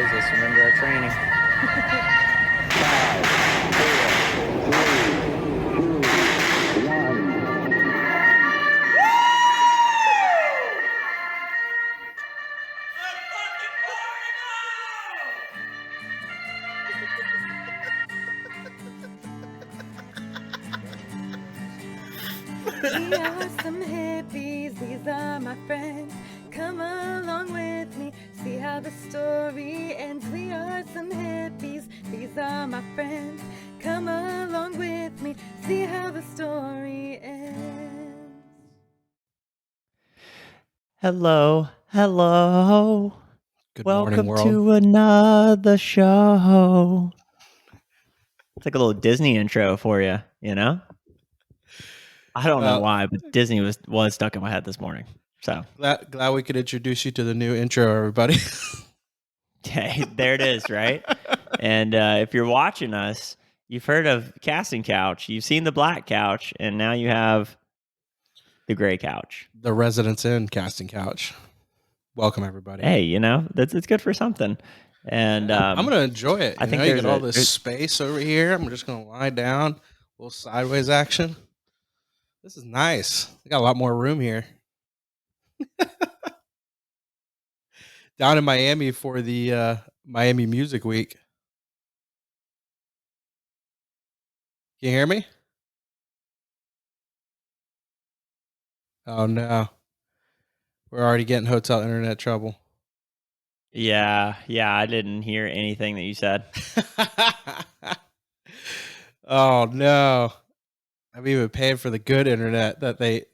is this? Remember our training. We are some hippies, these are my friends. Come along with me, see how the story ends. We are some hippies, these are my friends. Come along with me, see how the story ends. Hello. Good Welcome morning, world. to another show. It's like a little Disney intro for you, you know? I don't know why, but Disney was stuck in my head this morning. So glad we could introduce you to the new intro, everybody. okay, there it is, right? And if you're watching us, you've heard of Casting Couch, you've seen the black couch, and now you have the gray couch. The Residence Inn Casting Couch. Welcome, everybody. Hey, it's good for something. And I'm gonna enjoy it. I think you there's got all this space over here. I'm just gonna lie down, a little sideways action. This is nice. I got a lot more room here. Down in Miami for the Miami Music Week. Can you hear me? Oh no. We're already getting hotel internet trouble. Yeah, I didn't hear anything that you said. Oh no. I've even paid for the good internet that the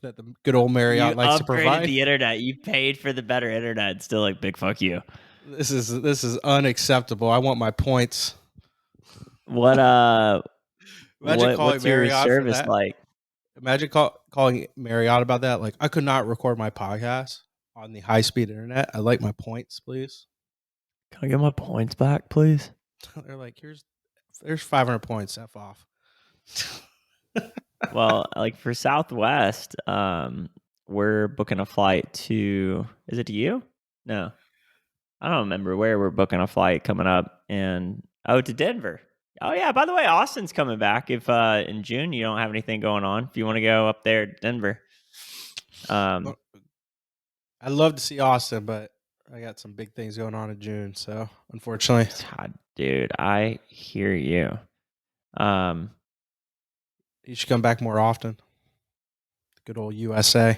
good old Marriott likes to provide. You upgraded the internet. You paid for the better internet. Still, like, big fuck you. This is unacceptable. I want my points. What what's your Marriott service like? Imagine calling Marriott about that. Like, I could not record my podcast on the high speed internet. I'd like my points, please. Can I get my points back, please? They're like, there's 500 points. F off. Well, like for Southwest, we're booking a flight to. Is it to you? No, I don't remember where we're booking a flight coming up, and to Denver. Oh yeah. By the way, Austin's coming back. If in June you don't have anything going on, if you want to go up there, Denver. I'd love to see Austin, but I got some big things going on in June, so unfortunately. God, dude, I hear you. You should come back more often. Good old USA.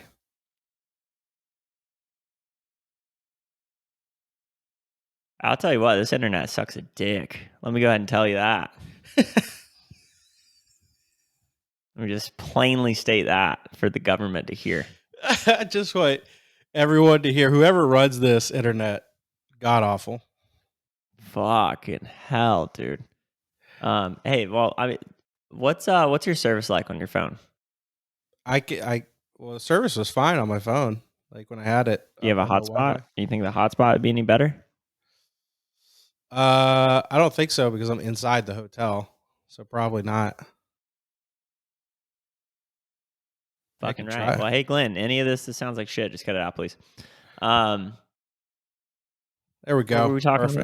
I'll tell you what, this internet sucks a dick. Let me go ahead and tell you that. Let me just plainly state that for the government to hear. I just want everyone to hear. Whoever runs this internet, god awful. Fucking hell, dude. Hey, well, I mean, what's your service like on your phone? Well, the service was fine on my phone. Like when I had it. Do you have a hotspot? Do you think the hotspot would be any better? I don't think so because I'm inside the hotel, so probably not. Fucking right. Well, hey, Glenn, any of this that sounds like shit, just cut it out, please. There we go. What were we talking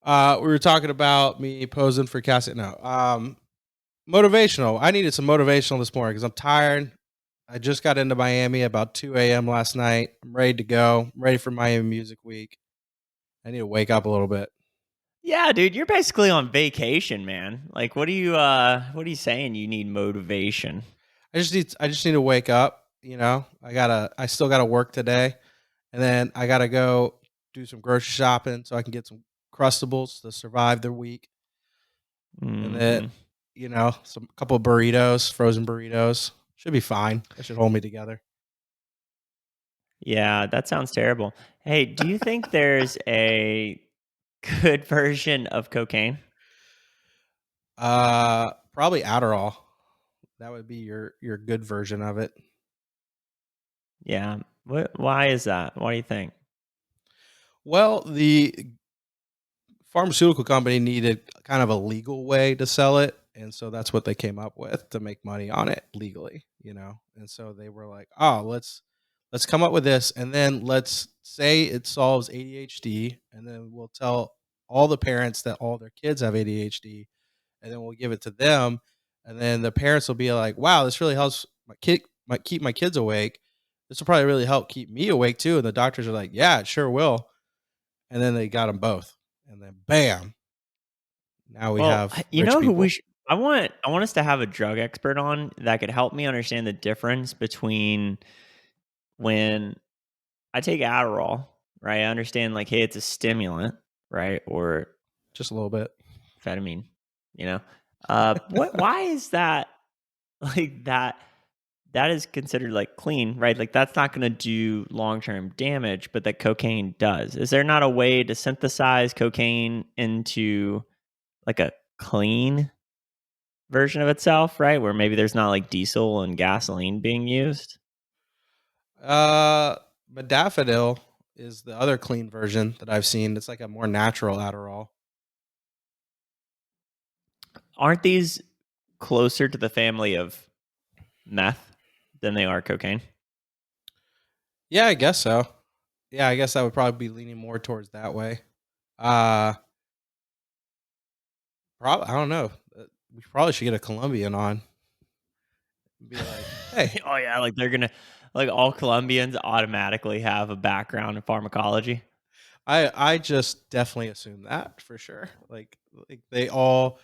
about? We were talking about me posing for casting. No, motivational. I needed some motivational this morning because I'm tired. I just got into Miami about 2 a.m. last night. I'm ready to go. I'm ready for Miami Music Week. I need to wake up a little bit. Yeah, dude, you're basically on vacation, man. Like, what are you saying? You need motivation. I just need to wake up. You know, I still gotta work today, and then I gotta go do some grocery shopping so I can get some Crustables to survive the week, and then some couple of burritos, frozen burritos. Should be fine. That should hold me together. Yeah, that sounds terrible. Hey, do you think there's a good version of cocaine? Probably Adderall. That would be your good version of it. Yeah. Why is that? Why do you think? Well, the pharmaceutical company needed kind of a legal way to sell it, and so that's what they came up with to make money on it legally, And so they were like, "Oh, let's Let's come up with this, and then let's say it solves ADHD, and then we'll tell all the parents that all their kids have ADHD, and then we'll give it to them, and then the parents will be like, "Wow, this really helps my kid, might keep my kids awake. This will probably really help keep me awake too." And the doctors are like, "Yeah, it sure will." And then they got them both, and then bam, now we Well, have you rich know who we people. should I want us to have a drug expert on that could help me understand the difference between when I take Adderall, right? I understand like, hey, it's a stimulant, right? Or Just a little bit. amphetamine, you know. Why is that like that is considered like clean, right? Like that's not going to do long-term damage, but that cocaine does. Is there not a way to synthesize cocaine into like a clean version of itself, right? Where maybe there's not like diesel and gasoline being used? Uh, Modafinil is the other clean version that I've seen. It's like a more natural Adderall. Aren't these closer to the family of meth than they are cocaine? Yeah, I guess so. Yeah, I guess I would probably be leaning more towards that way. Uh, probably I don't know. We probably should get a Colombian on and be like, "Hey, Oh yeah, like they're gonna like all Colombians automatically have a background in pharmacology. I just definitely assume that for sure. Like they all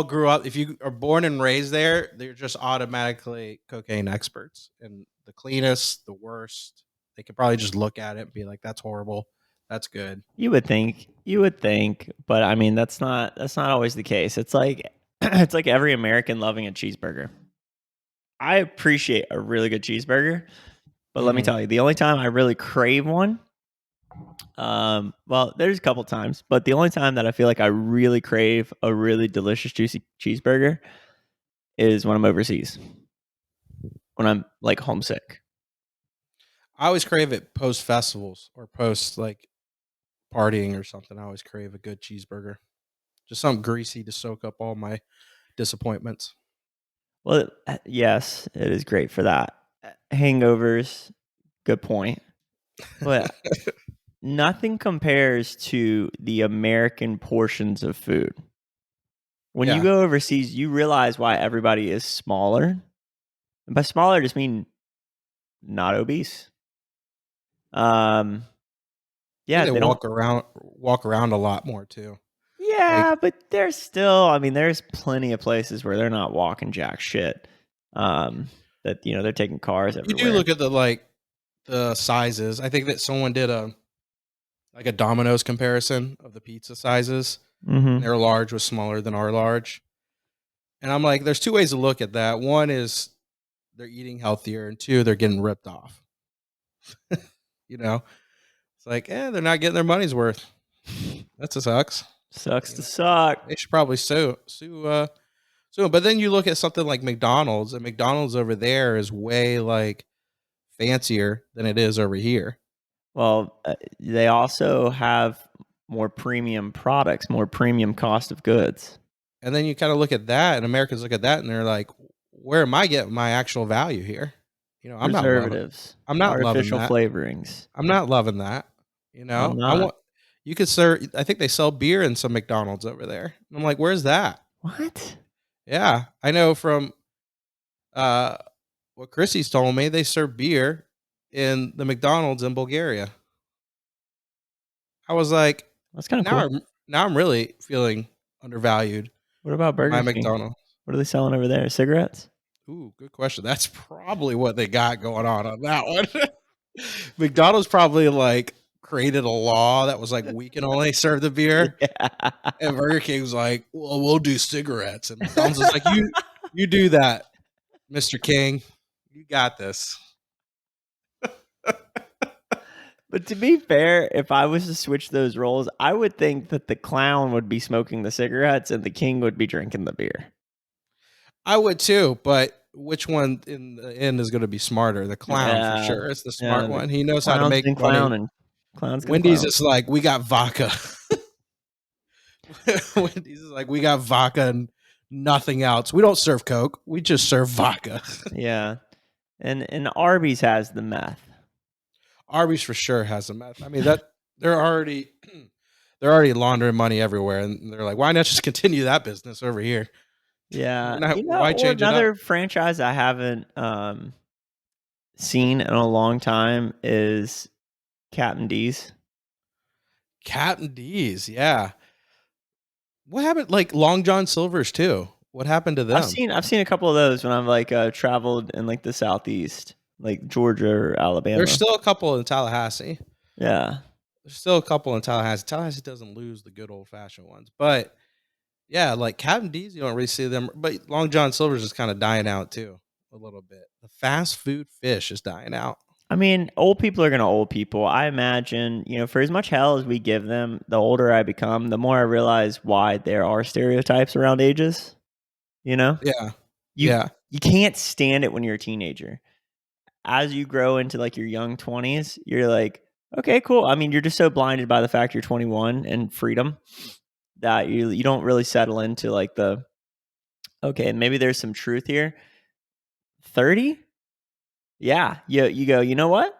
grew up. If you are born and raised there, they're just automatically cocaine experts and the cleanest, the worst. They could probably just look at it and be like, "That's horrible. That's good." You would think, but I mean that's not always the case. It's like it's like every American loving a cheeseburger. I appreciate a really good cheeseburger, but let me Hmm. tell you, the only time I really crave one, well, there's a couple times, but the only time that I feel like I really crave a really delicious, juicy cheeseburger is when I'm overseas, when I'm like homesick. I always crave it post festivals or post like partying or something. I always crave a good cheeseburger. Just something greasy to soak up all my disappointments. Well, yes, it is great for that. Hangovers, good point. But nothing compares to the American portions of food. When you Yeah. go overseas, you realize why everybody is smaller. And by smaller, I just mean not obese. Um, I think yeah, they they don't. walk around a lot more too. Like Yeah, but there's still. I mean, there's plenty of places where they're not walking jack shit. That they're taking cars you do everywhere. look at the sizes. I think that someone did a Domino's comparison of the pizza sizes, and Mm-hmm. their large was smaller than our large. And I'm like, there's two ways to look at that. One is they're eating healthier, and two, they're getting ripped off. You know, it's like, they're not getting their money's worth. That sucks. Sucks You to know, suck. they should probably sue 'em. But then you look at something like McDonald's, and McDonald's over there is way like fancier than it is over here. Well, they also have more premium products, more premium cost of goods, And then you kind of look at that, and Americans look at that, and they're like, "Where am I getting my actual value here?" I'm not loving. preservatives, I'm not loving artificial that. flavorings. I'm not loving that. I'm I not. want. You could serve. I think they sell beer in some McDonald's over there. I'm like, where's that? What? Yeah, I know from uh, what Chrissy's told me. They serve beer in the McDonald's in Bulgaria. I was like, That's kind of now cool. I'm really feeling undervalued What about at my Burger King? McDonald's. What are they selling over there? Cigarettes? Ooh, good question. That's probably what they got going on that one. McDonald's probably like created a law that was like we can only serve the beer, Yeah. and Burger King's like, well, we'll do cigarettes, and McDonald's is like, you do that, Mr. King, you got this. But to be fair, if I was to switch those roles, I would think that the clown would be smoking the cigarettes and the king would be drinking the beer. I would too, but which one in the end is going to be smarter? The clown for Yeah. sure. It's the Yeah. smart The one. He knows how to clown's make been money. clowning. Clown's gonna Wendy's clown. is like, we got vodka. Wendy's is like, we got vodka and nothing else. We don't serve Coke. We just serve vodka. Yeah. And Arby's has the meth. Arby's for sure has some meth. I mean that they're already they're already laundering money everywhere, and they're like, why not just continue that business over here? Yeah, Why or change it up? another franchise I haven't seen in a long time is Captain D's. Captain D's, yeah. What happened? Like Long John Silver's too. What happened to them? I've seen a couple of those when I've like traveled in like the southeast, like Georgia or There's Alabama. still a couple in Tallahassee. Yeah. There's still a couple in Tallahassee. Tallahassee doesn't lose the good old fashioned ones, but yeah, like Captain D's, you don't really see them. But Long John Silver's is kind of dying out too, a little bit. The fast food fish is dying out. I mean, old people are going to old people. I imagine, for as much hell as we give them, the older I become, the more I realize why there are stereotypes around ages. You know, Yeah, you yeah, you can't stand it when you're a teenager. As you grow into like your young 20s, you're like, okay, cool. I mean, you're just so blinded by the fact you're 21 and freedom that you don't really settle into like the okay, maybe there's some truth here. 30? Yeah, you go, you know what?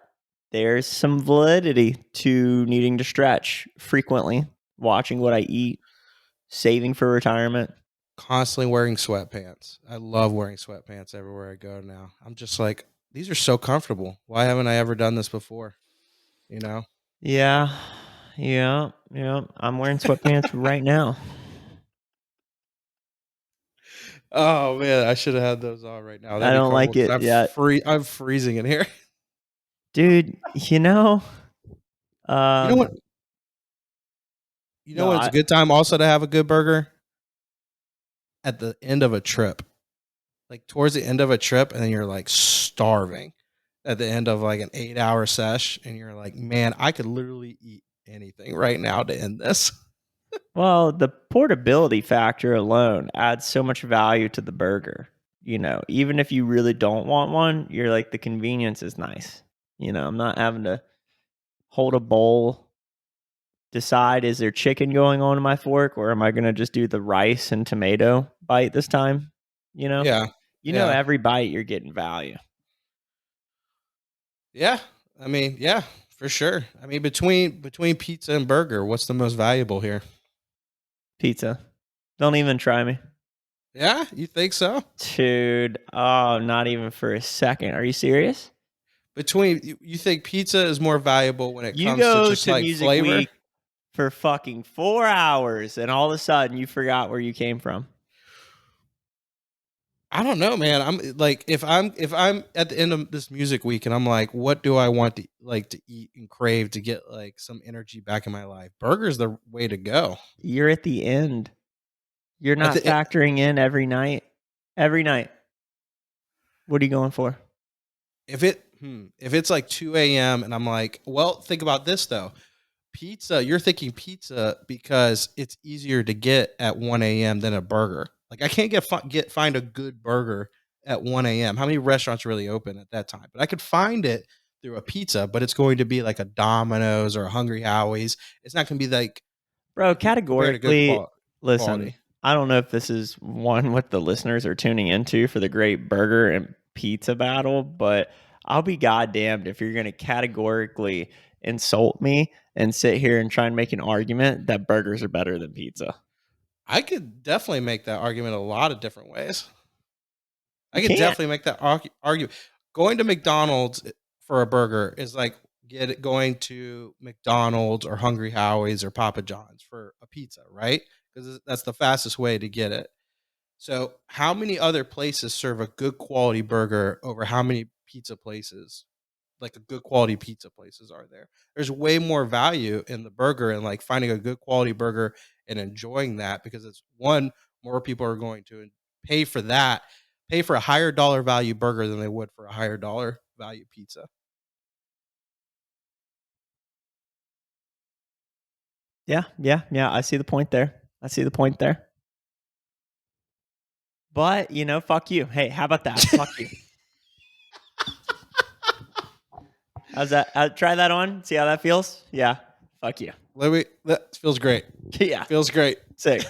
There's some validity to needing to stretch frequently, watching what I eat, saving for retirement. constantly wearing sweatpants. I love wearing sweatpants everywhere I go now. I'm just like, these are so comfortable. Why haven't I ever done this before? You know? Yeah. Yeah. I'm wearing sweatpants right now. Oh man, I should have had those on right now. I That'd be don't comfortable like because it yet. I'm freezing in here. Dude, You know um what? You know no, when it's a good time also to have a good burger? At the end of a trip. Like towards the end of a trip, and then you're like starving at the end of like an 8-hour sesh, and you're like, man, I could literally eat anything right now to end this. well, the portability factor alone adds so much value to the burger. Even if you really don't want one, you're like the convenience is nice. I'm not having to hold a bowl, decide is there chicken going on in my fork or am I going to just do the rice and tomato bite this time? You know? Yeah. Yeah. Every bite you're getting value. Yeah. I mean, yeah, for sure. I mean, between pizza and burger, what's the most valuable here? Pizza. Don't even try me. Yeah, you think so? Dude, oh, not even for a second. Are you serious? You think pizza is more valuable when it You comes to go just to like Music flavor? Week for fucking 4 hours and all of a sudden you forgot where you came from. I don't know, man. I'm like if I'm at the end of this music week and I'm like, what do I want to eat and crave to get like some energy back in my life? Burger's the way to go. You're at the end. You're At not the e- factoring in every night. Every night. What are you going for? if it's like 2 a.m. and I'm like, well, think about this though. Pizza, you're thinking pizza because it's easier to get at 1 a.m. than a burger. Like I can't find a good burger at 1 a.m. How many restaurants really open at that time? But I could find it through a pizza, but it's going to be like a Domino's or a Hungry Howie's. It's not going to be like Bro, compared to good categorically, listen, quality. I don't know if this is one what the listeners are tuning into for the great burger and pizza battle, but I'll be goddamned if you're going to categorically insult me and sit here and try and make an argument that burgers are better than pizza. I could definitely make that argument a lot of different ways. I You could can't. definitely make that argument. Going to McDonald's for a burger is like going to McDonald's or Hungry Howie's or Papa John's for a pizza, right? Because that's the fastest way to get it. So, how many other places serve a good quality burger over how many pizza places, like a good quality pizza places, are there? There's way more value in the burger and like finding a good quality burger and enjoying that because it's one, more people are going to pay for that, pay for a higher dollar value burger than they would for a higher dollar value pizza. Yeah. I see the point there. But, fuck you. Hey, how about that? Fuck you. How's that? Try that on. See how that feels? Yeah. Fuck you. That feels great. Yeah. Feels great. Sick.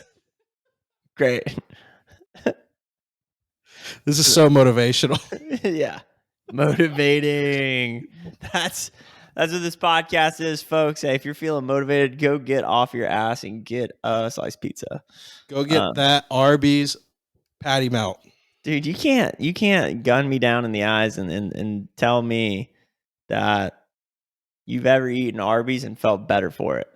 Great. This is so motivational. Yeah. Motivating. That's That's what this podcast is, folks. Hey, if you're feeling motivated, go get off your ass and get a sliced pizza. Go get that Arby's patty melt. Dude, you can't gun me down in the eyes and tell me that you've ever eaten Arby's and felt better for it.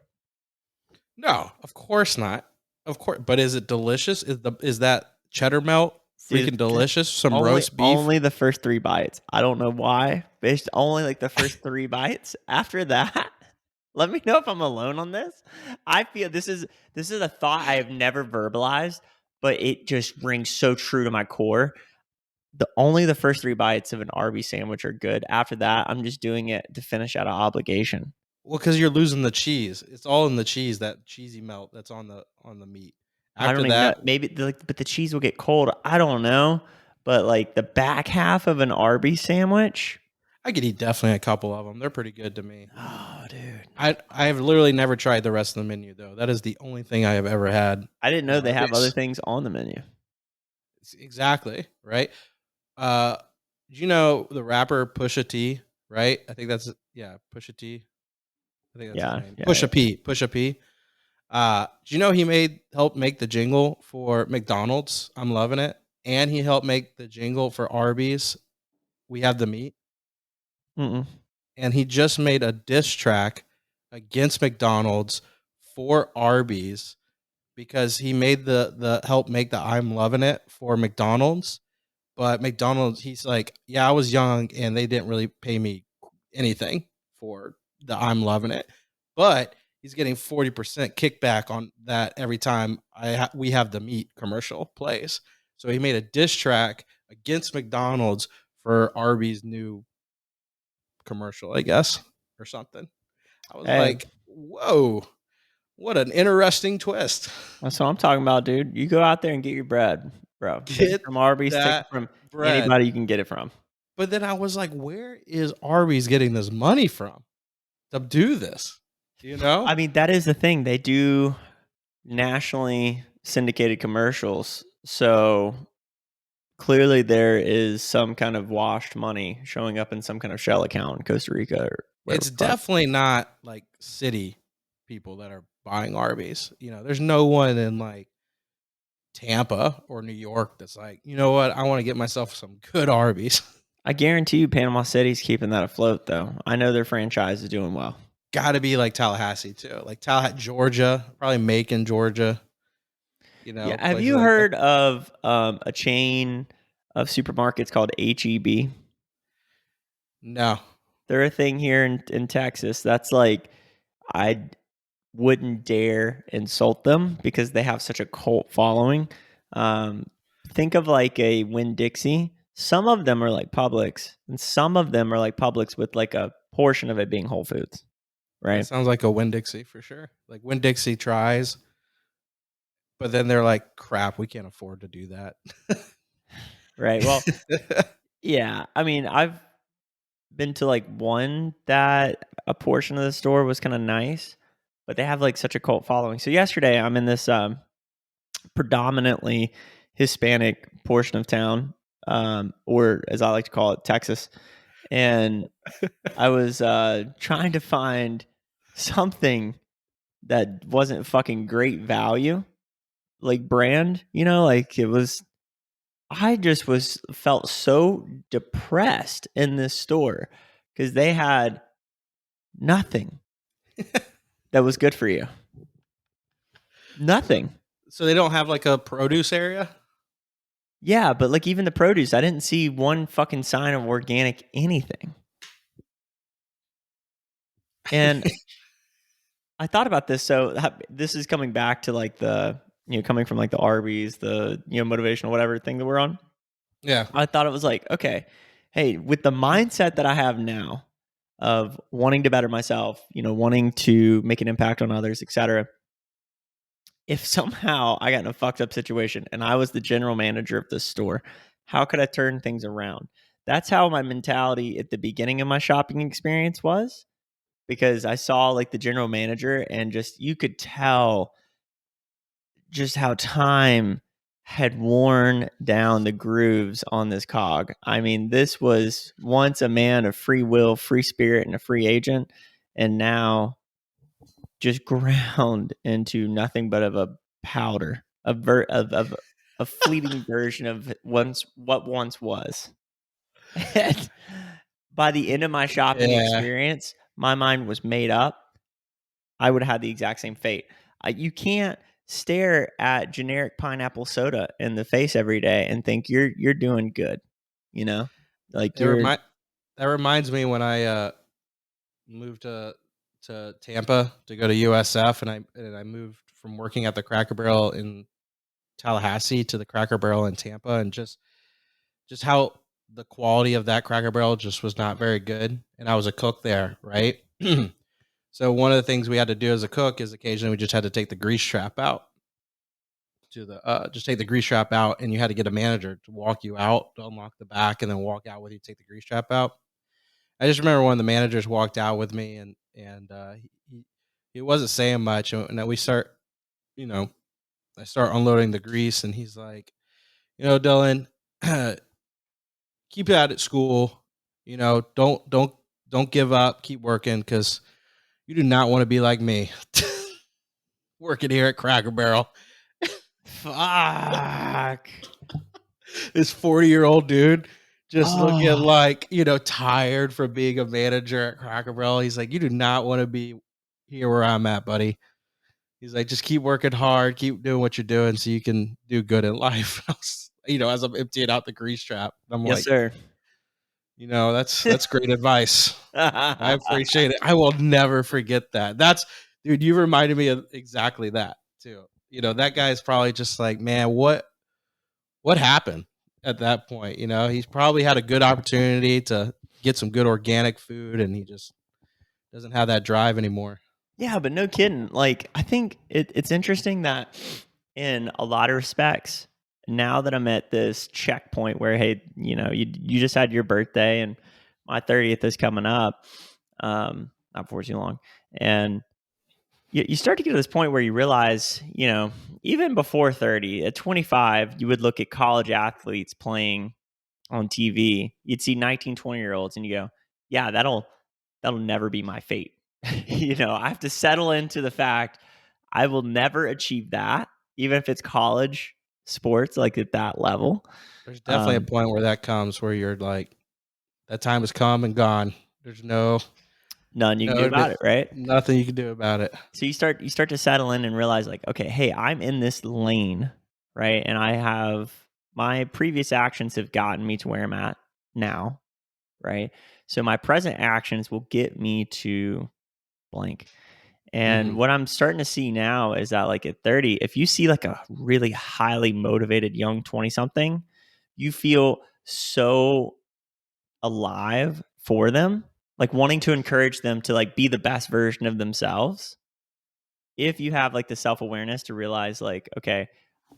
No, of course not. Of course, but is it delicious? Is that cheddar melt freaking Dude, delicious? Some only, roast beef. Only the first 3 bites. I don't know why. Based only like the first 3 bites. After that, let me know if I'm alone on this. I feel this is a thought I have never verbalized, but it just rings so true to my core. Only the first 3 bites of an Arby's sandwich are good. After that, I'm just doing it to finish out of obligation. Well, because you're losing the cheese. It's all in the cheese, that cheesy melt that's on the meat. After I don't even know. Maybe but the cheese will get cold. I don't know. But like the back half of an Arby's sandwich, I could eat definitely a couple of them. They're pretty good to me. oh, dude. I've literally never tried the rest of the menu though. That is the only thing I have ever had. I didn't know they have other things on the menu. Exactly, right? Do you know the rapper Pusha T, right? I think that's Pusha T. I think that's his name. Pusha P. Do you know he helped make the jingle for McDonald's? I'm loving it. And he helped make the jingle for Arby's. We have the meat. Mm-mm. And he just made a diss track against McDonald's for Arby's because he made the help make the I'm loving it for McDonald's. But McDonald's, he's like, yeah, I was young and they didn't really pay me anything for the I'm loving it. But he's getting 40% kickback on that every time we have the meat commercial plays. So he made a diss track against McDonald's for Arby's new commercial, I guess, or something. I was like, whoa, what an interesting twist. That's what I'm talking about, dude. You go out there and get your bread, bro. Get from Arby's, take it from anybody you can get it from. But then I was like, where is Arby's getting this money from to do this? You know? I mean, that is the thing. They do nationally syndicated commercials. So clearly there is some kind of washed money showing up in some kind of shell account in Costa Rica. It's definitely not like city people that are buying Arby's. You know, there's no one in like Tampa or New York that's like, you know what, I want to get myself some good Arby's. I guarantee you Panama City's keeping that afloat, though. I know their franchise is doing well. Got to be like Tallahassee, too. Like Georgia, probably Macon, Georgia. You know, yeah, have you heard of a chain of supermarkets called HEB? No. They're a thing here in Texas. That's like, I wouldn't dare insult them because they have such a cult following. Think of like a Winn-Dixie. Some of them are like Publix, and some of them are like Publix with like a portion of it being Whole Foods. Right? It sounds like a Winn-Dixie for sure. Like Winn-Dixie tries, but then they're like, crap, we can't afford to do that. Right. Well, yeah. I mean, I've been to like one that a portion of the store was kind of nice, but they have like such a cult following. So yesterday I'm in this predominantly Hispanic portion of town, or as I like to call it, Texas. And I was trying to find something that wasn't fucking great value, like brand, you know, like it was. I just felt so depressed in this store because they had nothing that was good for you. Nothing. So they don't have like a produce area? Yeah, but like even the produce, I didn't see one fucking sign of organic anything. And I thought about this. So this is coming back to like coming from like the Arby's, the, motivational whatever thing that we're on. Yeah. I thought it was like, okay, hey, with the mindset that I have now of wanting to better myself, wanting to make an impact on others, etc. If somehow I got in a fucked up situation and I was the general manager of this store, how could I turn things around? That's how my mentality at the beginning of my shopping experience was, because I saw like the general manager and just, you could tell just how time had worn down the grooves on this cog. I mean, this was once a man of free will, free spirit, and a free agent, and now just ground into nothing but of a powder, of a fleeting version of what once was. And by the end of my shopping Yeah. experience, my mind was made up. I would have had the exact same fate. You can't stare at generic pineapple soda in the face every day and think you're doing good. You know, like It remind that reminds me when I moved to Tampa to go to USF, and I moved from working at the Cracker Barrel in Tallahassee to the Cracker Barrel in Tampa, and just how the quality of that Cracker Barrel just was not very good. And I was a cook there, right? So one of the things we had to do as a cook is occasionally we just had to take the grease trap out to the just take the grease trap out, and you had to get a manager to walk you out to unlock the back and then walk out with you, take the grease trap out. I just remember when the managers walked out with me, and he wasn't saying much, and then we start, you know, I start unloading the grease, and he's like, Dylan, keep it out at school, don't give up, keep working, because you do not want to be like me, working here at Cracker Barrel. fuck. This 40-year-old dude just looking Oh, like, tired from being a manager at Cracker Barrel. He's like, you do not want to be here where I'm at, buddy. He's like, just keep working hard, keep doing what you're doing so you can do good in life. As I'm emptying out the grease trap, I'm yes, like, sir. that's great advice. I appreciate it. I will never forget that. Dude, you reminded me of exactly that too. That guy's probably just like, man, what happened at that point? He's probably had a good opportunity to get some good organic food, and he just doesn't have that drive anymore. Yeah, but no kidding. Like, I think it's interesting that in a lot of respects, now that I'm at this checkpoint where, hey, you just had your birthday and my 30th is coming up, not for too long. And you start to get to this point where you realize, even before 30, at 25, you would look at college athletes playing on TV. You'd see 19, 20-year-olds and you go, yeah, that'll never be my fate. I have to settle into the fact I will never achieve that, even if it's college sports, like at that level. There's definitely a point where that comes where you're like, that time has come and gone. There's None you can do no about it, right? nothing you can do about it. So you start to settle in and realize, like, okay, hey, I'm in this lane, right? And I have my previous actions have gotten me to where I'm at now, right? So my present actions will get me to blank. And Mhm. what I'm starting to see now is that, like, at 30, if you see like a really highly motivated young 20 something, you feel so alive for them, like wanting to encourage them to like be the best version of themselves. If you have like the self-awareness to realize, like, okay,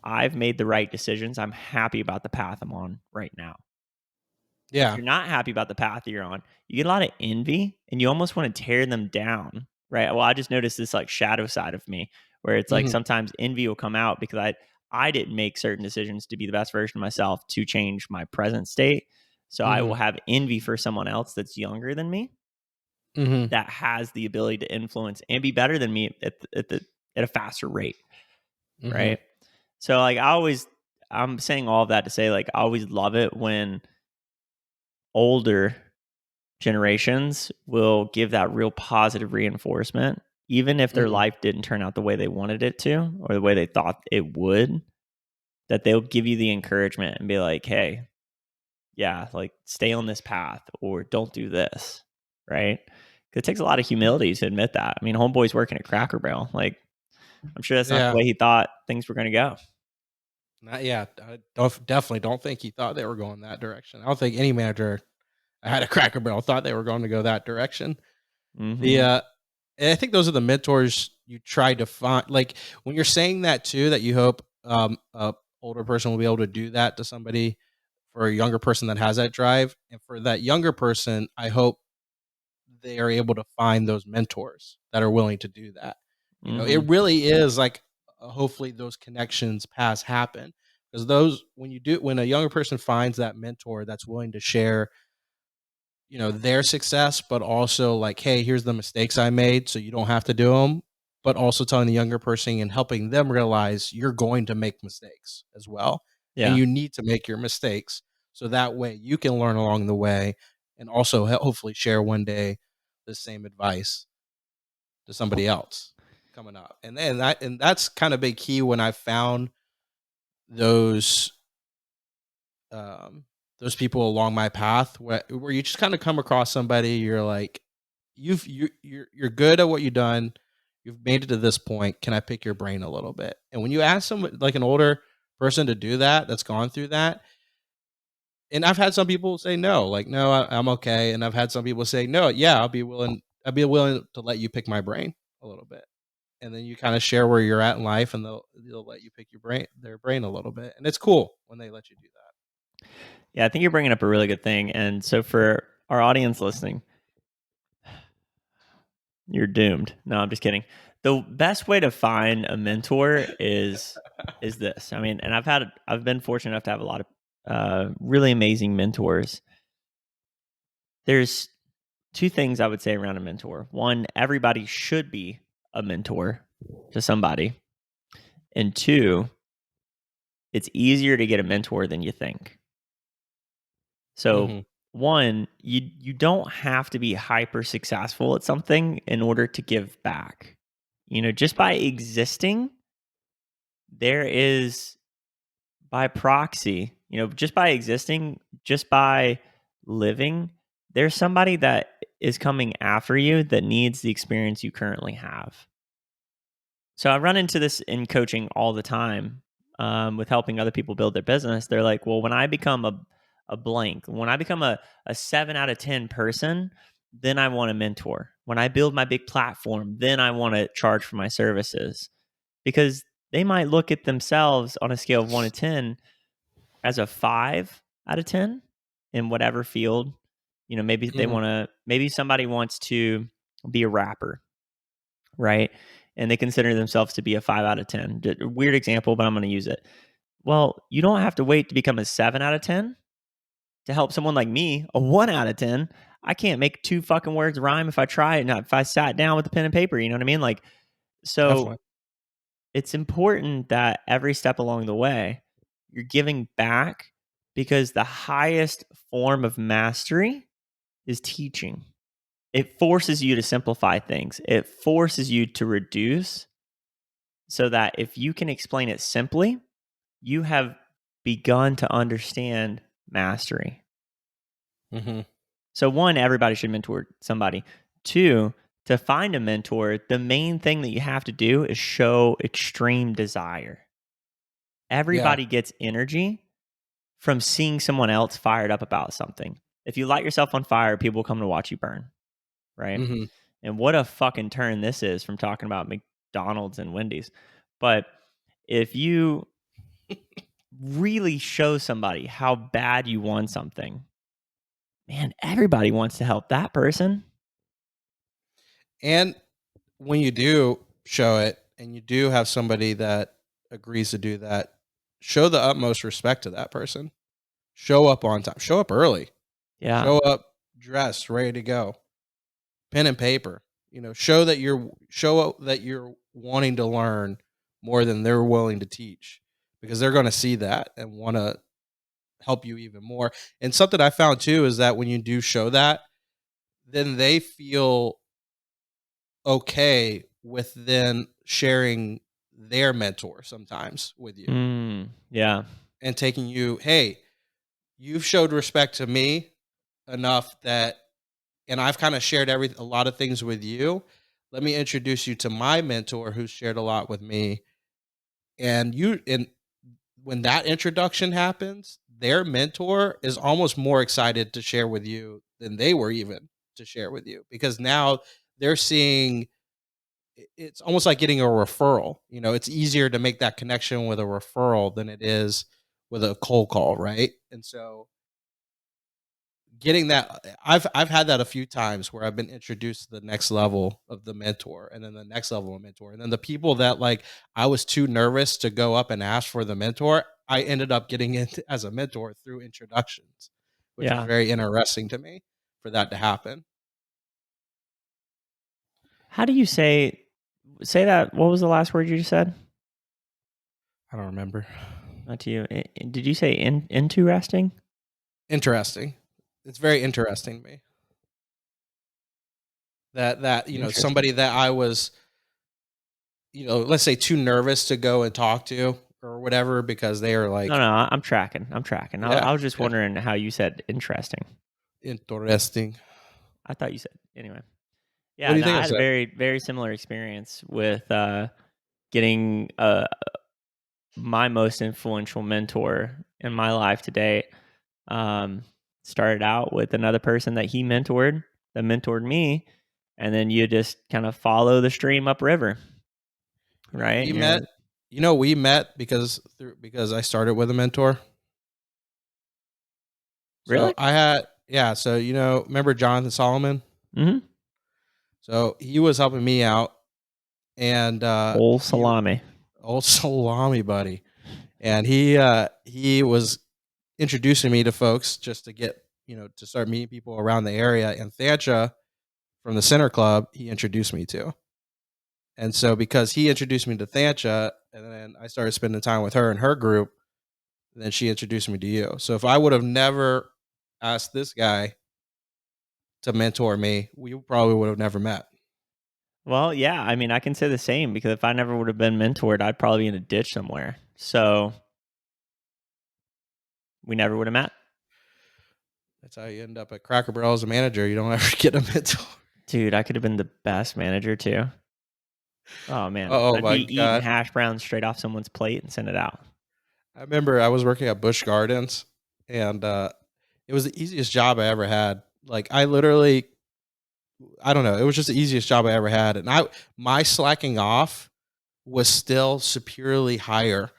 I've made the right decisions, I'm happy about the path I'm on right now. If Yeah. you're not happy about the path that you're on, you get a lot of envy and you almost want to tear them down, right? Well, I just noticed this like shadow side of me where it's like Mhm. sometimes envy will come out because I didn't make certain decisions to be the best version of myself to change my present state. So I will Mhm. have envy for someone else that's younger than me Mhm. that has the ability to influence and be better than me at a faster rate, Mhm. right? So like I'm saying all of that to say, like, I always love it when older generations will give that real positive reinforcement, even if their Mhm. life didn't turn out the way they wanted it to or the way they thought it would, that they'll give you the encouragement and be like, hey, yeah, like stay on this path or don't do this. Right. 'Cause it takes a lot of humility to admit that. I mean, homeboy's working at Cracker Barrel. Like, I'm sure that's not the Yeah. way he thought things were going to go. Yeah. I definitely don't think he thought they were going that direction. I don't think any manager I had a Cracker Barrel thought they were going to go that direction. The Hmm. And I think those are the mentors you try to find. Like when you're saying that too, that you hope a older person will be able to do that to somebody, for a younger person that has that drive, and for that younger person, I hope they are able to find those mentors that are willing to do that. It Hmm. really is like, hopefully those connections paths happen, because those when a younger person finds that mentor that's willing to share, their success, but also like, hey, here's the mistakes I made, so you don't have to do them. But also telling the younger person and helping them realize you're going to make mistakes as well, and Yeah. you need to make your mistakes so that way you can learn along the way, and also hopefully share one day the same advice to somebody else coming up. And that's kind of big key when I found those um those people along my path where you just kind of come across somebody, you're like, you're good at what you've done, you've made it to this point, can I pick your brain a little bit? And when you ask someone like an older person to do that, that's gone through that, and I've had some people say no, like, no, I'm okay, and I've had some people say no, yeah, I'll be willing to let you pick my brain a little bit, and then you kind of share where you're at in life, and they'll let you pick their brain a little bit, and it's cool when they let you do that. Yeah, I think you're bringing up a really good thing. And so for our audience listening, you're doomed. No, I'm just kidding. The best way to find a mentor is this. I mean, and I've been fortunate enough to have a lot of really amazing mentors. There's two things I would say around a mentor. One, everybody should be a mentor to somebody. And two, it's easier to get a mentor than you think. So, Hmm. one, you don't have to be hyper successful at something in order to give back. Just by existing, there is, by proxy, just by existing, just by living, there's somebody that is coming after you that needs the experience you currently have. So I run into this in coaching all the time, with helping other people build their business. They're like, well, when I become a blank, when I become a 7 out of 10 person, then I want a mentor. When I build my big platform, then I want to charge for my services. Because they might look at themselves on a scale of 1 to 10 as a 5 out of 10 in whatever field. Hmm. Maybe somebody wants to be a rapper, right? And they consider themselves to be a 5 out of 10. Weird example, but I'm going to use it. Well, you don't have to wait to become a 7 out of 10 to help someone like me, a 1 out of 10. I can't make two fucking words rhyme if I try it. If I sat down with a pen and paper, you know what I mean? Like, so Definitely. it's important that every step along the way, you're giving back, because the highest form of mastery is teaching. It forces you to simplify things. It forces you to reduce, so that if you can explain it simply, you have begun to understand mastery. Hmm. So, one, everybody should mentor somebody. Two, to find a mentor, the main thing that you have to do is show extreme desire. Yeah. Everybody gets energy from seeing someone else fired up about something. If you light yourself on fire, people will come to watch you burn, right? Hmm. And what a fucking turn this is from talking about McDonald's and Wendy's. But if you really show somebody how bad you want something, man, everybody wants to help that person. And when you do show it and you do have somebody that agrees to do that, show the utmost respect to that person. Show up on time. Show up early. Yeah. Show up dressed, ready to go. Pen and paper. Show that you're wanting to learn more than they're willing to teach, because they're going to see that and want to help you even more. And something I found too is that when you do show that, then they feel okay with then sharing their mentor sometimes with you Yeah. and taking you, hey, you've showed respect to me enough that, and I've kind of shared a lot of things with you. Let me introduce you to my mentor who's shared a lot with me. And when that introduction happens, their mentor is almost more excited to share with you than they were even to share with you, because now they're seeing it's almost like getting a referral. It's easier to make that connection with a referral than it is with a cold call, right? And so getting that, I've had that a few times where I've been introduced to the next level of the mentor, and then the next level of mentor, and then the people that like I was too nervous to go up and ask for the mentor, I ended up getting in as a mentor through introductions, which was Yeah. very interesting to me for that to happen. How do you say that? What was the last word you just said? I don't remember. Not to you. Did you say interesting? Interesting. It's very interesting to me that Interesting. somebody that I was, let's say too nervous to go and talk to or whatever because they are No, like, no, I'm tracking. I'm tracking. yeah, I was just yeah, wondering how you said interesting. interesting. I thought you said anyway. What Yeah, do you no, think I I had a said? very, very similar experience with getting my most influential mentor in my life to date. Um, Started out with another person that he mentored, that mentored me, and then you just kind of follow the stream upriver, You know, right? we And met. you're We met because I started with a mentor. So really, I had, yeah. So remember Jonathan Solomon? mm-hmm. So he was helping me out, and Old he salami. old salami buddy, and he was introducing me to folks just to get to start meeting people around the area. And Thancia from the Center Club, he introduced me to. And so because he introduced me to Thancia, and then I started spending time with her and her group, and then she introduced me to you. So if I would have never asked this guy to mentor me, we probably would have never met. Well, yeah, I mean, I can say the same because if I never would have been mentored, I'd probably be in a ditch somewhere. So we never would have met. That's how you end up at Cracker Barrel as a manager. You don't ever get a mentor. Dude, I could have been the best manager too. Oh man, Oh I'd my be eating god! hash browns straight off someone's plate and send it out. I remember I was working at Busch Gardens, and it was the easiest job I ever had. Like I literally, I don't know, it was just the easiest job I ever had, and my slacking off was still superiorly higher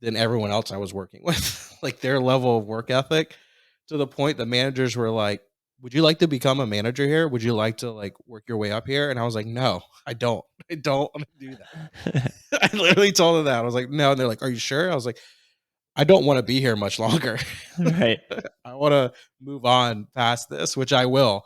than everyone else I was working with. Like their level of work ethic, to the point the managers were like, "Would you like to become a manager here? Would you like to like work your way up here?" And I was like, "No, I don't. I don't want to do that." I literally told them that. I was like, "No," and they're like, "Are you sure?" I was like, "I don't want to be here much longer. Right. I want to move on past this, which I will,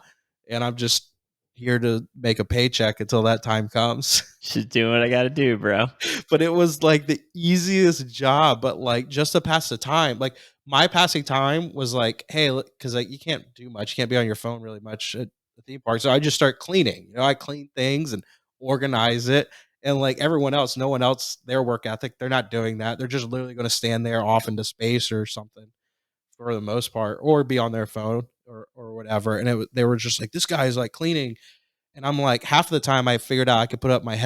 and I'm just here to make a paycheck until that time comes." Just doing what I got to do, bro. But it was like the easiest job, but like just to pass the time. Like my passing time was like, hey, because like you can't do much, you can't be on your phone really much at the theme park. So I just start cleaning. I clean things and organize it. And like everyone else, no one else, their work ethic, they're not doing that. They're just literally going to stand there off into space or something for the most part, or be on their phone or whatever. And they were just like, this guy is like cleaning, and I'm like, half of the time I figured out I could put up my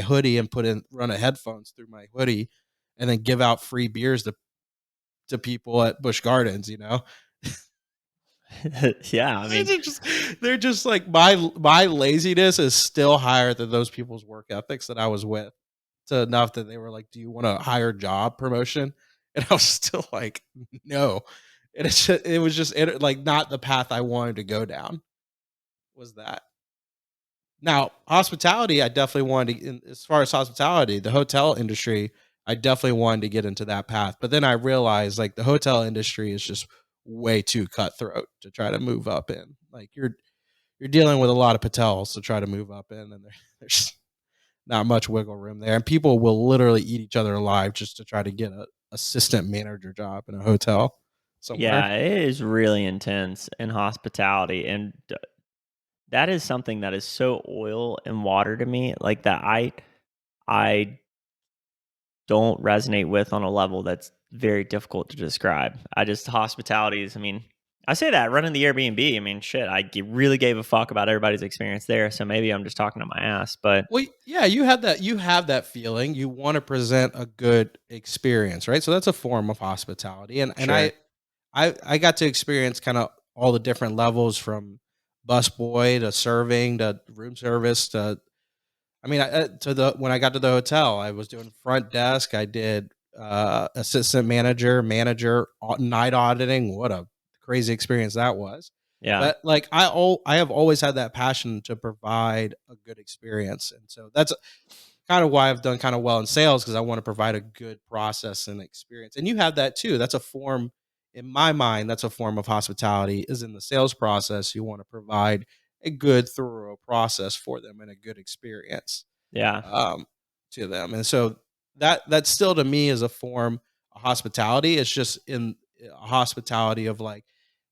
hoodie and run a headphones through my hoodie, and then give out free beers to people at Busch Gardens. Yeah, I mean, They're just like my laziness is still higher than those people's work ethics that I was with, to enough that they were like, "Do you want a higher job promotion?" And I was still like, "No." And it was just like not the path I wanted to go down. Was that. Now, hospitality, I definitely wanted to, as far as hospitality, the hotel industry, I definitely wanted to get into that path. But then I realized like the hotel industry is just way too cutthroat to try to move up in. Like you're dealing with a lot of patels to try to move up in, and there's not much wiggle room there. And people will literally eat each other alive just to try to get a assistant manager job in a hotel somewhere. yeah, it is really intense in hospitality, and that is something that is so oil and water to me, like that I don't resonate with on a level that's very difficult to describe. I just hospitality is, I mean, I say that running the Airbnb. I mean, shit, really gave a fuck about everybody's experience there. So maybe I'm just talking to my ass, but Well, yeah, you have that. You have that feeling. You want to present a good experience, right? So that's a form of hospitality, and sure, I got to experience kind of all the different levels, from busboy to serving to room service to. I mean, to the when I got to the hotel, I was doing front desk. I did assistant manager, night auditing. What a crazy experience that was! yeah, But like I have always had that passion to provide a good experience, and so that's kind of why I've done kind of well in sales, because I want to provide a good process and experience. And you have that too. That's a form, in my mind, that's a form of hospitality, is in the sales process. You want to provide a good, thorough process for them and a good experience Yeah. um, to them. And so that still to me is a form of hospitality. It's just in a hospitality of like,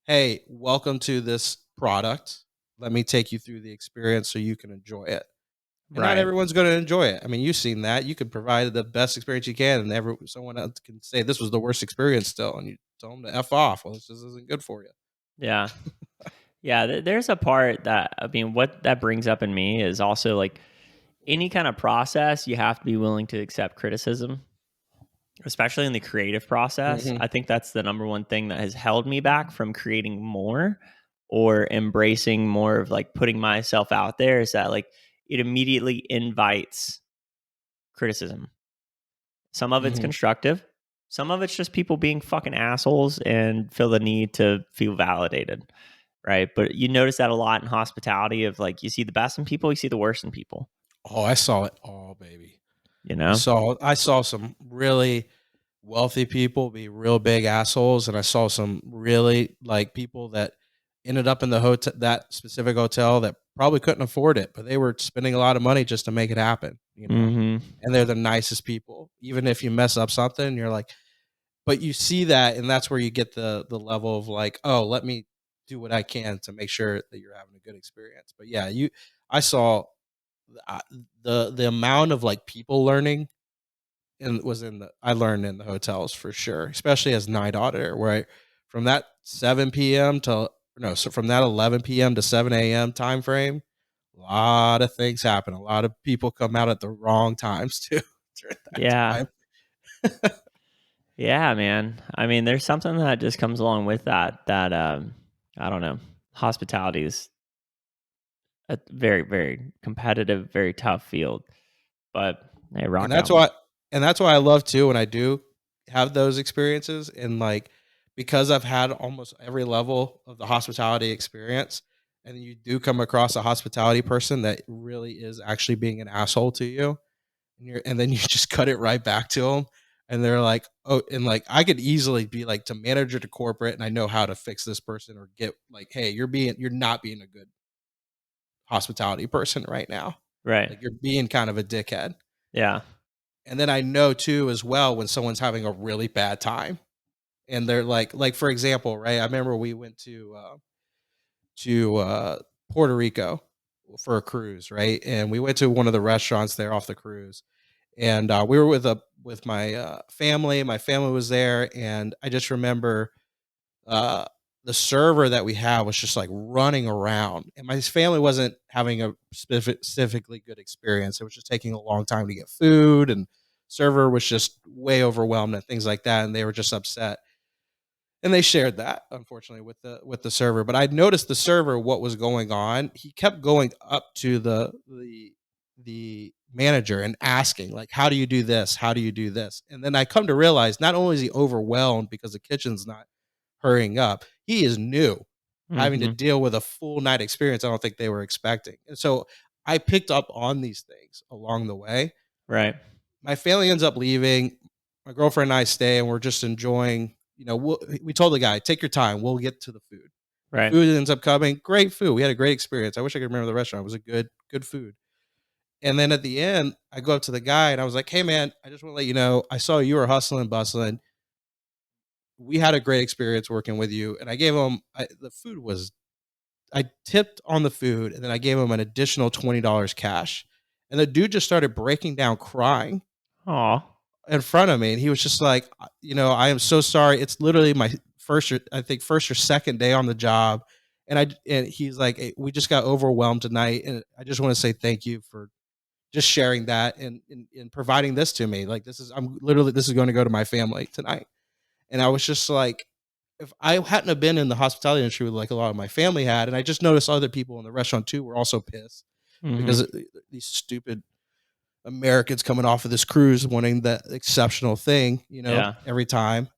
hey, welcome to this product. Let me take you through the experience so you can enjoy it. And not Right. everyone's going to enjoy it. I mean, you've seen that. You could provide the best experience you can, and someone else can say this was the worst experience still, and you tell them to f off. Well, this just isn't good for you. Yeah. Yeah. There's a part that, I mean, what that brings up in me is also like any kind of process, you have to be willing to accept criticism, especially in the creative process. Hmm. I think that's the number one thing that has held me back from creating more or embracing more of like putting myself out there, is that like it immediately invites criticism. Some of it's Hmm. constructive, some of it's just people being fucking assholes and feel the need to feel validated. Right. But you notice that a lot in hospitality of like you see the best in people, you see the worst in people, Oh, I saw it all, baby. you I know? saw I saw some really wealthy people be real big assholes, and I saw some really like people that ended up in the hotel, that specific hotel, that probably couldn't afford it, but they were spending a lot of money just to make it happen, you know. Mm-hmm. And they're the nicest people. Even if you mess up something, you're like, but you see that, and that's where you get the level of like, oh, let me do what I can to make sure that you're having a good experience. But yeah, I saw uh, the amount of like people learning, and was in the I learned in the hotels for sure, especially as night auditor, where from that 7 p.m. to no, so from that 11 p.m. to 7 a.m. time frame, a lot of things happen. A lot of people come out at the wrong times too during that Yeah. time. Yeah, man. I mean, there's something that just comes along with that I don't know. Hospitality is a very, very competitive, very tough field. But hey, And rock that's on. why and that's why I love too when I do have those experiences, and like, because I've had almost every level of the hospitality experience, and you do come across a hospitality person that really is actually being an asshole to you, and then you just cut it right back to them, and they're like, oh, and like I could easily be like to manager to corporate, and I know how to fix this person, or get like, hey, you're not being a good hospitality person right now, Right. like you're being kind of a dickhead. Yeah. And then I know too as well when someone's having a really bad time, and they're like for example, right? I remember we went to Puerto Rico for a cruise, right? And we went to one of the restaurants there off the cruise, and we were with my family. My family was there, and I just remember uh, the server that we had was just like running around, and my family wasn't having a specifically good experience. It was just taking a long time to get food, and server was just way overwhelmed and things like that, and they were just upset. And they shared that, unfortunately, with the server. But I noticed the server, what was going on. He kept going up to the manager and asking, like, how do you do this? How do you do this? And then I come to realize, not only is he overwhelmed because the kitchen's not hurrying up, he is new, having to Mm-hmm. deal with a full night experience I don't think they were expecting. And so I picked up on these things along the way. Right. My family ends up leaving. My girlfriend and I stay, and we're just enjoying. We told the guy, take your time. We'll get to the food. The Right. food ends up coming. Great food. We had a great experience. I wish I could remember the restaurant. It was a good food. And then at the end, I go up to the guy and I was like, hey, man, I just want to let you know, I saw you were hustling and bustling. We had a great experience working with you. And I gave him, the food was, I tipped on the food, and then I gave him an additional $20 cash. And the dude just started breaking down crying Aw. in front of me, and he was just like, I am so sorry. It's literally my first or second day on the job, and he's like, hey, we just got overwhelmed tonight, and I just want to say thank you for just sharing that, and providing this to me. Like, this is going to go to my family tonight. And I was just like, if I hadn't have been in the hospitality industry like a lot of my family had, and I just noticed other people in the restaurant too were also pissed Mm-hmm. because these stupid Americans coming off of this cruise wanting that exceptional thing, Yeah. every time.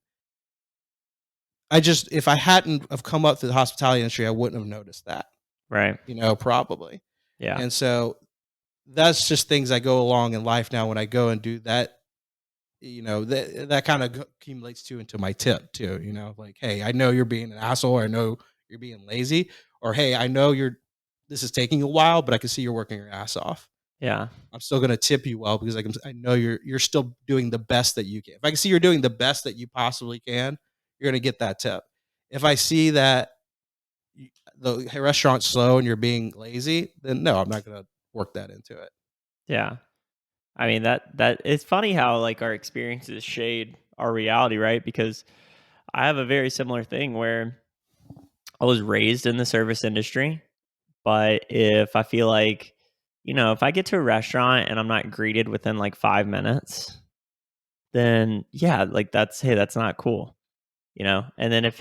If I hadn't have come up through the hospitality industry, I wouldn't have noticed that, Right. probably. Yeah. And so that's just things I go along in life now when I go and do that. That kind of accumulates too into my tip too. Like, hey, I know you're being an asshole. Or I know you're being lazy. Or hey, I know this is taking a while, but I can see you're working your ass off. Yeah. I'm still gonna tip you well because I know you're still doing the best that you can. If I can see you're doing the best that you possibly can, you're gonna get that tip. If I see that the restaurant's slow and you're being lazy, then no, I'm not gonna work that into it. Yeah. I mean that it's funny how like our experiences shade our reality, right? Because I have a very similar thing where I was raised in the service industry, but if I feel like, if I get to a restaurant and I'm not greeted within like 5 minutes, then yeah, like that's not cool, And then if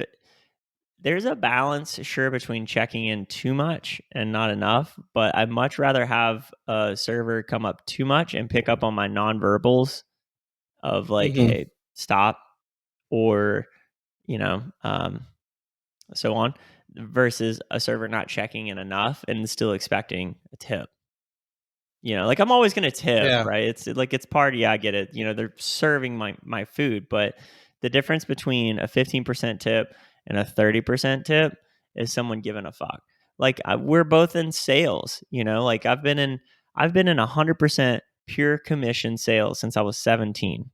there's a balance, sure, between checking in too much and not enough, but I'd much rather have a server come up too much and pick up on my nonverbals of like, Hmm. hey, stop, or, you know, um, so on, versus a server not checking in enough and still expecting a tip. Like I'm always gonna tip, Yeah. right? It's party, I get it. They're serving my food, but the difference between a 15% tip and a 30% tip is someone giving a fuck. Like we're both in sales, Like I've been in 100% pure commission sales since I was 17.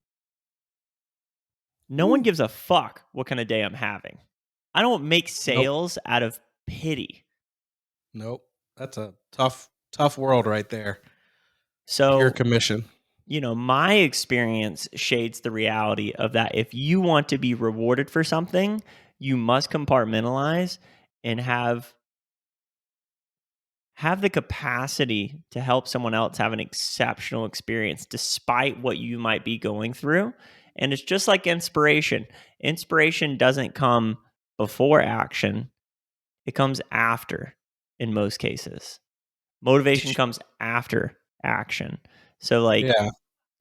No one Woo. gives a fuck what kind of day I'm having. I don't make Nope. sales out of pity. Nope. That's a tough world right there. Pure So commission. my experience shades the reality of that. If you want to be rewarded for something, you must compartmentalize and have the capacity to help someone else have an exceptional experience despite what you might be going through. And it's just like inspiration. Inspiration doesn't come before action, it comes after in most cases. Did Motivation you? comes after action. So, like, Yeah.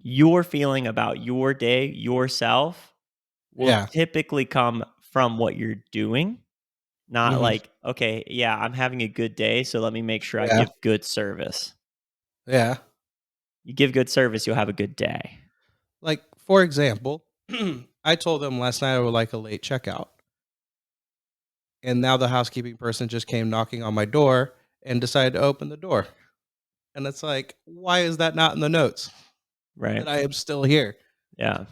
your feeling about your day, yourself, will Yeah. typically come from what you're doing, not Hmm. like, okay, yeah, I'm having a good day, so let me make sure I Yeah. give good service. Yeah. You give good service, you'll have a good day. Like, for example, I told them last night I would like a late checkout. And now the housekeeping person just came knocking on my door and decided to open the door. And it's like, why is that not in the notes Right? that I am still here? Yeah.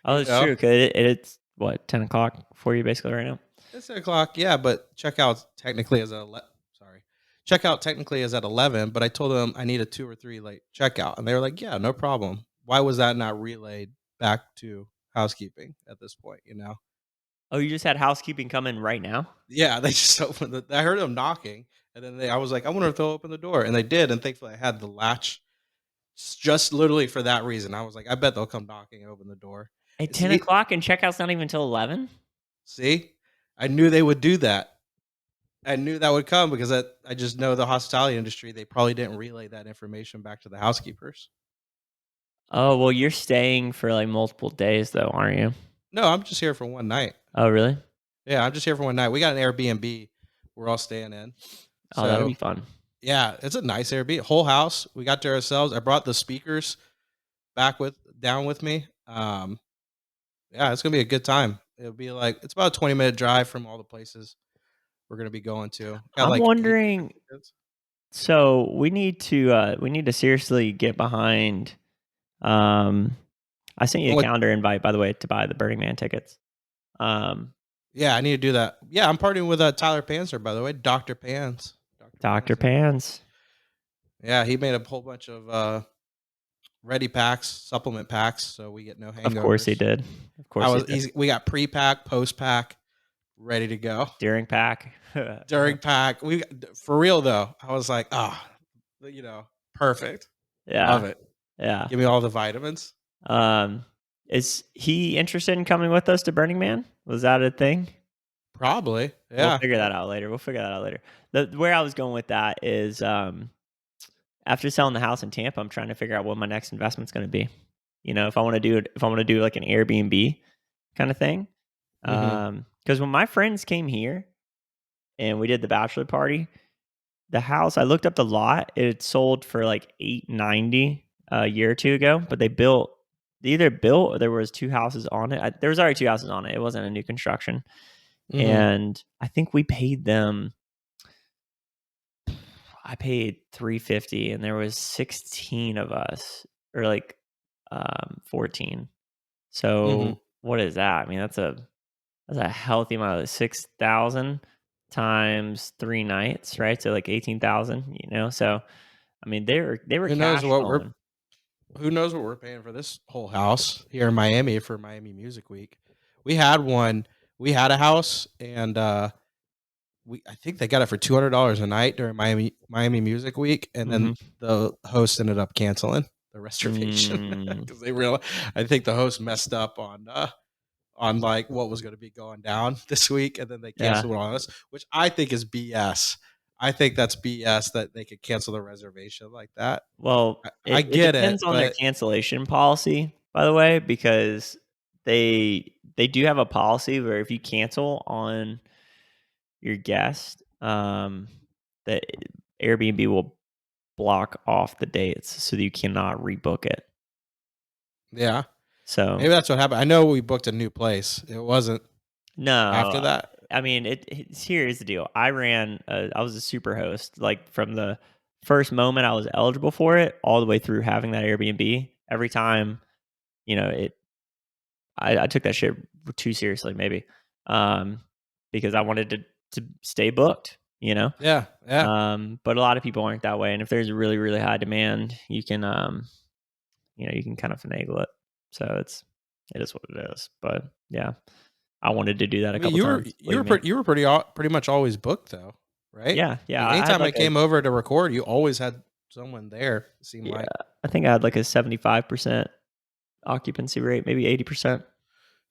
Oh, You it's know, true. 'Cause it's what, 10 o'clock for you basically right now? it's 10 o'clock. Yeah, but checkout technically is at sorry, checkout technically is at 11. But I told them I need a 2 or 3 late checkout, and they were like, "Yeah, no problem." Why was that not relayed back to housekeeping at this point? Oh, you just had housekeeping come in right now? Yeah, they just opened I heard them knocking, and then I was like, "I wonder if they'll open the door," and they did, and thankfully I had the latch just literally for that reason. I was like, "I bet they'll come knocking and open the door." At And 10 see, o'clock and checkout's not even till 11? see, I knew they would do that. I knew that would come because I just know the hospitality industry. They probably didn't relay that information back to the housekeepers. Oh, well, you're staying for like multiple days though, aren't you? No, I'm just here for one night. Oh, really? Yeah, I'm just here for one night. We got an Airbnb we're all staying in. Oh, that'll So be fun. yeah, it's a nice Airbnb. Whole house. We got to ourselves. I brought the speakers down with me. Yeah, it's gonna be a good time. It'll be like it's about a 20-minute drive from all the places we're gonna be going to. Got I'm like eight wondering, kids. so we need to seriously get behind, um I sent you a What? calendar invite, by the way, to buy the Burning Man tickets. Um Yeah, I need to do that. Yeah, I'm partying with Tyler Panzer, by the way. Dr. Pans. Dr. Dr. Panzer. Pans. Yeah, he made a whole bunch of ready packs, supplement packs, so we get no Of course he hangovers. did. Of course he did. We got pre-pack, post-pack, ready to go. During pack. During pack, for real though. I was like, perfect. Yeah. Love it. Yeah. Give me all the vitamins. Um is he interested in coming with us to Burning Man? Was that a thing? Probably. We'll Yeah. figure that out later. Where I was going with that is, after selling the house in Tampa, I'm trying to figure out what my next investment's going to be. If I want to do like an Airbnb kind of thing. Hmm. Because when my friends came here and we did the bachelor party, the house, I looked up the lot. It sold for like $890 a year or two ago, but they either built or there was two houses on it. There was already two houses on it. It wasn't a new construction, Mm-hmm. and I think we paid them. I paid 350, and there was 16 of us, or like 14. Mm-hmm. So what is that? I mean, that's a healthy amount of 6,000 times 3 nights, right? So like 18,000, So I mean, they were Who knows cash what we're flowing. Who knows what we're paying for this whole house here in Miami for Miami Music Week? We had one. We had a house, and I think they got it for $200 a night during Miami Music Week, and then Hmm. the host ended up canceling the reservation Mm, because they realized I think the host messed up on like what was going to be going down this week, and then they yeah. canceled it on us, which I think is BS. I think that's BS that they could cancel the reservation like that. Well, I it get it, depends on their but cancellation policy, by the way, because they do have a policy where if you cancel on your guest, the Airbnb will block off the dates so that you cannot rebook it. yeah, So maybe that's what happened. I know we booked a new place. It wasn't after no, that. I mean here's the deal. I was a super host, like from the first moment I was eligible for it, all the way through having that Airbnb. Every time, it I took that shit too seriously, maybe, um, because I wanted to stay booked. Yeah, yeah. But a lot of people aren't that way, and if there's a really really high demand, you can kind of finagle it. So it is what it is. But yeah, I wanted to do that I a mean, couple times. Believe me. you were pretty much always booked though, right? Yeah, I yeah. mean, I had anytime I like a came over to record, you always had someone there. It seemed yeah. like I think I had like a 75% occupancy rate, maybe 80%.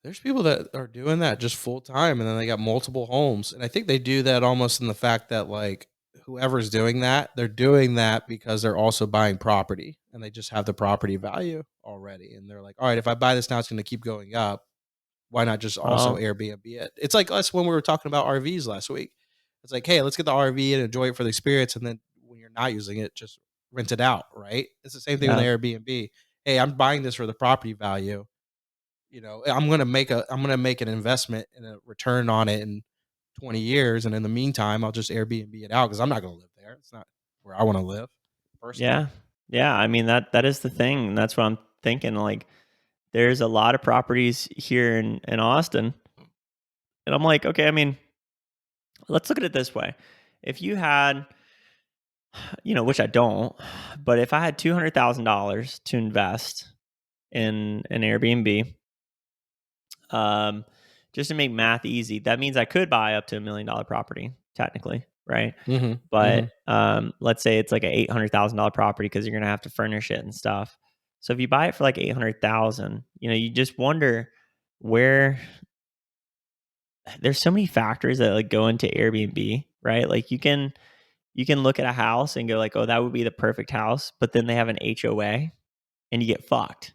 there's people that are doing that just full time, and then they got multiple homes, and I think they do that almost in the fact that like whoever's doing that, they're doing that because they're also buying property, and they just have the property value already, and they're like, all right, if I buy this now, it's going to keep going up. Why not just also Well, Airbnb it? It's like us when we were talking about RVs last week. It's like, hey, let's get the RV and enjoy it for the experience, and then when you're not using it, just rent it out, right? It's the same thing with yeah, Airbnb. Hey, I'm buying this for the property value. I'm gonna make an investment and a return on it in 20 years, and in the meantime, I'll just Airbnb it out because I'm not gonna live there. It's not where I want to live personally. yeah, yeah. I mean that is the thing. And that's what I'm thinking. Like, there's a lot of properties here in Austin, and I'm like, okay. I mean, let's look at it this way. If you had, which I don't, but if I had $200,000 to invest in an Airbnb, um, just to make math easy, that means I could buy up to $1 million property technically, right? Mm-hmm. Mm-hmm. But let's say it's like an $800,000 property because you're gonna have to furnish it and stuff. So if you buy it for like 800,000, you just wonder where there's so many factors that like go into Airbnb, right? Like you can look at a house and go like, oh, that would be the perfect house, but then they have an HOA and you get fucked,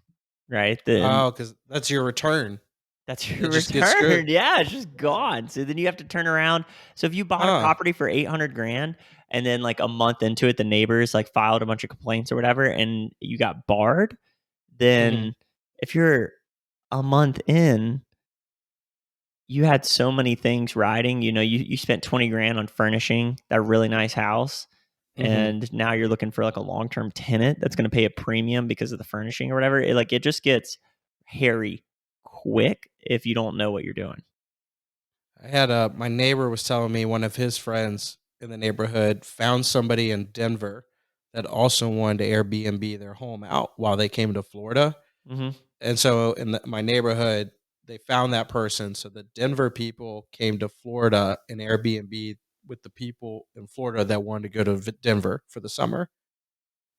right? Then Oh, because that's your return. that's It your just gets screwed. return. Yeah, it's just gone. So then you have to turn around. So if you bought a Huh. property for 800 grand and then like a month into it, the neighbors like filed a bunch of complaints or whatever, and you got barred, Mm-hmm. then if you're a month in, you had so many things riding. You spent 20 grand on furnishing that really nice house. Mm-hmm. And now you're looking for like a long term tenant that's going to pay a premium because of the furnishing or whatever. It just gets hairy quick if you don't know what you're doing. I had my neighbor was telling me one of his friends in the neighborhood found somebody in Denver that also wanted to Airbnb their home out while they came to Florida. Hmm. And so in my neighborhood, they found that person. So the Denver people came to Florida and Airbnb with the people in Florida that wanted to go to Denver for the summer,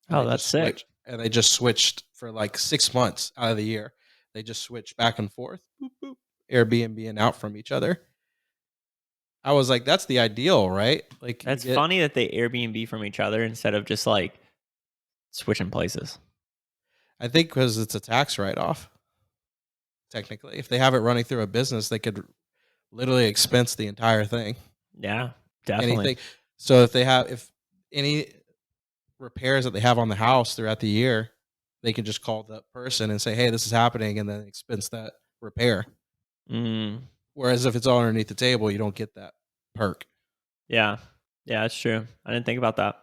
and Oh, they that's just sick. switched. And they just switched for like 6 months out of the year. They just switched back and forth, boop, boop, Airbnb and out from each other. I was like, that's the ideal, right? Like you That's get, funny that they Airbnb from each other instead of just like switching places. I think because it's a tax write off. Technically, if they have it running through a business, they could literally expense the entire thing. Yeah, definitely. Anything. So if they have, any repairs that they have on the house throughout the year, they can just call the person and say, "Hey, this is happening," and then expense that repair. Mm, Whereas if it's all underneath the table, you don't get that perk. yeah. Yeah, that's true. I didn't think about that.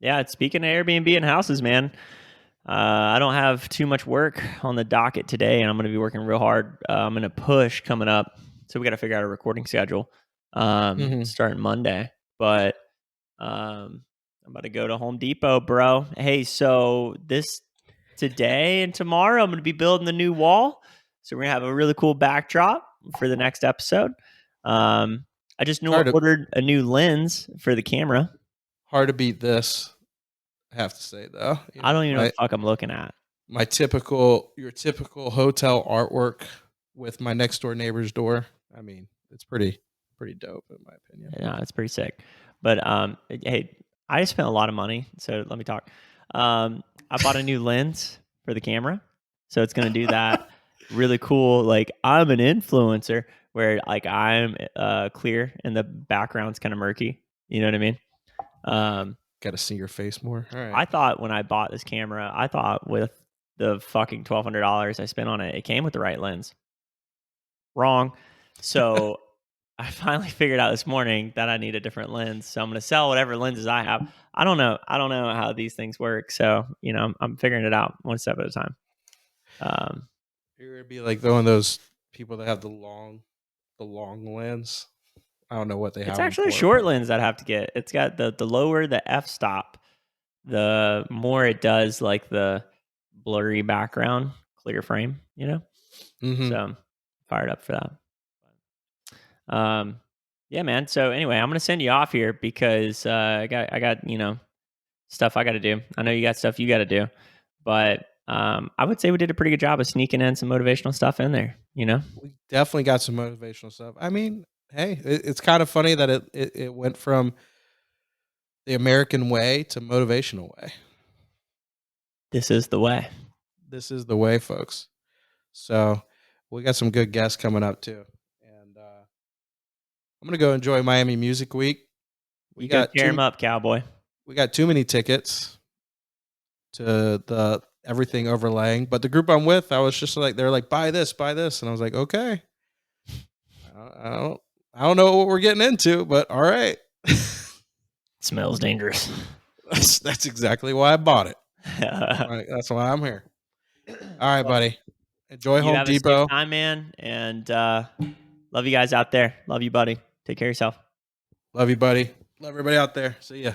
Yeah, speaking of Airbnb and houses, man, I don't have too much work on the docket today, and I'm going to be working real hard. I'm going to push coming up, so we got to figure out a recording schedule Mhm. starting Monday. But I'm about to go to Home Depot, bro. Hey, so this today and tomorrow, I'm going to be building the new wall. So we're going to have a really cool backdrop for the next episode. I just It's hard to ordered a new lens for the camera. hard to beat this. I have to say though, I don't even know what the fuck I'm looking at. your typical hotel artwork with my next door neighbor's door. I mean, it's pretty dope in my opinion. Yeah, it's pretty sick. But hey, I spent a lot of money, so let me talk. I bought a new lens for the camera, so it's gonna do that really cool. Like I'm an influencer, where like I'm clear and the background's kind of murky. You know what I mean? Got to see your face more. All I right. thought when I bought this camera, I thought with the fucking $1,200 I spent on it, it came with the right lens. Wrong. So I finally figured out this morning that I need a different lens. So I'm going to sell whatever lenses I have. I don't know. I don't know how these things work. So, I'm figuring it out one step at a time. You're gonna be like one of those people that have the long lens. I don't know what they have It's them actually a for, short but lens that I have to get. It's got the lower the f stop, the more it does like the blurry background, clear frame, mm-hmm. So I'm fired up for that. Yeah, man. So anyway, I'm gonna send you off here because I got stuff I got to do. I know you got stuff you got to do, but I would say we did a pretty good job of sneaking in some motivational stuff in there. We definitely got some motivational stuff. I mean, hey, it's kind of funny that it went from the American way to motivational way. This is the way. This is the way, folks. So we got some good guests coming up too, and I'm gonna go enjoy Miami Music Week. We You go got tear him too up, cowboy. we got too many tickets to the everything overlaying, but the group I'm with, I was just like, they're like, buy this, and I was like, okay. I don't know what we're getting into, but all right. Smells dangerous. That's exactly why I bought it. That's why I'm here. All right, Well, buddy. Enjoy you Home have a safe Depot. time, man, and love you guys out there. Love you, buddy. Take care of yourself. Love you, buddy. Love everybody out there. See ya.